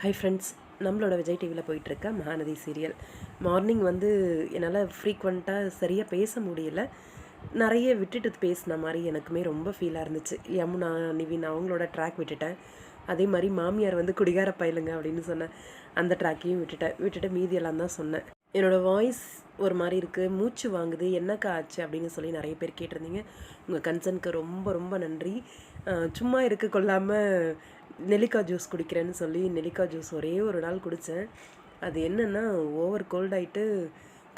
Hi friends, நம்மளோட விஜய் டிவியில் போயிட்டுருக்க மகாநதி சீரியல். மார்னிங் வந்து என்னால் ஃப்ரீக்வெண்ட்டாக சரியாக பேச முடியல. நிறைய விட்டுட்டு பேசின மாதிரி எனக்குமே ரொம்ப ஃபீலாக இருந்துச்சு. யமுனா, நிவின் அவங்களோட ட்ராக் விட்டுட்டேன். அதே மாதிரி மாமியார் வந்து குடிகார பயலுங்க அப்படின்னு சொன்னேன். அந்த ட்ராக்கையும் விட்டுட்டு மீதியெல்லாம் தான் சொன்னேன். என்னோடய வாய்ஸ் ஒரு மாதிரி இருக்குது, மூச்சு வாங்குது, என்னக்கா ஆச்சு அப்படின்னு சொல்லி நிறைய பேர் கேட்டிருந்தீங்க. உங்கள் கன்சர்னுக்கு ரொம்ப ரொம்ப நன்றி. சும்மா இருக்க கொள்ளாமல் நெல்லிக்காய் ஜூஸ் குடிக்கிறேன்னு சொல்லி நெல்லிக்காய் ஜூஸ் ஒரே ஒரு நாள் குடித்தேன். அது என்னென்னா ஓவர் கோல்ட் ஆகிட்டு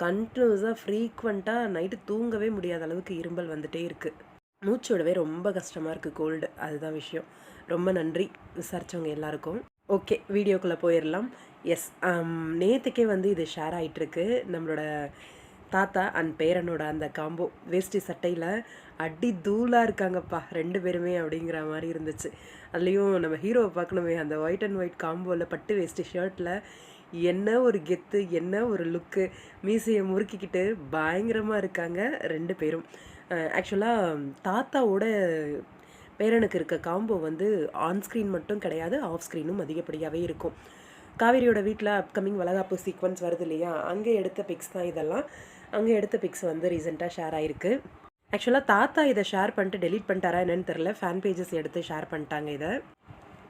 கண்டினியூஸாக ஃப்ரீக்வெண்ட்டாக நைட்டு தூங்கவே முடியாத அளவுக்கு இரும்பல் வந்துகிட்டே இருக்குது. மூச்சு விடவே ரொம்ப கஷ்டமாக இருக்குது, கோல்டு. அதுதான் விஷயம். ரொம்ப நன்றி விசாரித்தவங்க எல்லாருக்கும். ஓகே, வீடியோக்குள்ளே போயிடலாம். எஸ், நேற்றுக்கே வந்து இது ஷேர் ஆகிட்டுருக்கு. நம்மளோட தாத்தா அண்ட் பேரனோட அந்த காம்போ வேஷ்டி சட்டையில் அடி தூளாக இருக்காங்கப்பா 2 பேருமே அப்படிங்கிற மாதிரி இருந்துச்சு. அதுலேயும் நம்ம ஹீரோவை பார்க்கணுமே, அந்த ஒயிட் அண்ட் ஒயிட் காம்போவில் பட்டு வேஷ்டி ஷர்ட்டில் என்ன ஒரு கெத்து, என்ன ஒரு லுக்கு, மீசையை முறுக்கிக்கிட்டு பயங்கரமாக இருக்காங்க 2 பேரும். ஆக்சுவலாக தாத்தாவோட பேரனுக்கு இருக்க காம்போ வந்து ஆன் ஸ்க்ரீன் மட்டும் கிடையாது, ஆஃப் ஸ்க்ரீனும் அதிகப்படியாகவே இருக்கும். காவேரியோட வீட்டில் அப்கமிங் வளகாப்பு சீக்வன்ஸ் வருது இல்லையா, அங்கே எடுத்த பிக்ஸ் தான் இதெல்லாம். அங்கே எடுத்த பிக்ஸ் வந்து ரீசெண்டாக ஷேர் ஆகிருக்கு. ஆக்சுவலாக தாத்தா இதை ஷேர் பண்ணிட்டு டெலீட் பண்ணிட்டாரா என்னன்னு தெரில. ஃபேன் பேஜஸ் எடுத்து ஷேர் பண்ணிட்டாங்க இதை.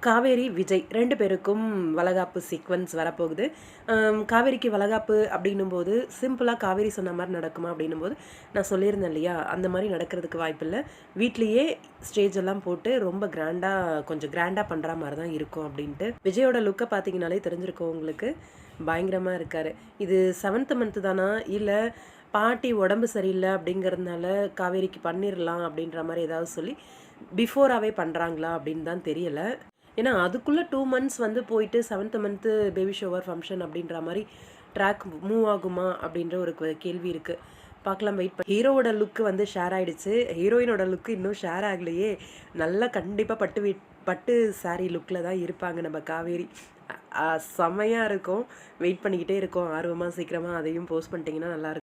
காவேரி, விஜய் 2 பேருக்கும் வளகாப்பு சீக்வன்ஸ் வரப்போகுது. காவேரிக்கு வளகாப்பு அப்படின்னும் போது சிம்பிளாக காவேரி சொன்ன மாதிரி நடக்குமா அப்படின்னும் போது நான் சொல்லியிருந்தேன் இல்லையா, அந்த மாதிரி நடக்கிறதுக்கு வாய்ப்பில்லை. வீட்லேயே ஸ்டேஜ் எல்லாம் போட்டு ரொம்ப கொஞ்சம் கிராண்டாக பண்ணுற மாதிரி தான் இருக்கும் அப்படின்ட்டு. விஜயோட லுக்கை பார்த்தீங்கனாலே தெரிஞ்சிருக்கும் உங்களுக்கு. பயங்கரமாக இருக்கார். இது 7th மந்த்து தானா, இல்லை பாட்டி உடம்பு சரியில்லை அப்படிங்கிறதுனால காவேரிக்கு பண்ணிடலாம் அப்படின்ற மாதிரி ஏதாவது சொல்லி பிஃபோராகவே பண்ணுறாங்களா அப்படின்னு தான் தெரியலை. ஏன்னா அதுக்குள்ளே 2 மந்த்ஸ் வந்து போயிட்டு 7th month baby shower function அப்படின்ற மாதிரி ட்ராக் மூவ் ஆகுமா அப்படின்ற ஒரு கேள்வி இருக்குது. பார்க்கலாம், வெயிட் பண்ணி. ஹீரோவோட லுக்கு வந்து ஷேர் ஆகிடுச்சு, ஹீரோயினோட லுக்கு இன்னும் ஷேர் ஆகலையே. நல்லா கண்டிப்பாக பட்டு சாரீ லுக்கில் தான் இருப்பாங்க நம்ம காவேரி. செம்மையாக இருக்கும். வெயிட் பண்ணிக்கிட்டே இருக்கோம் ஆர்வமாக. சீக்கிரமாக அதையும் போஸ்ட் பண்ணிட்டீங்கன்னா நல்லாயிருக்கும்.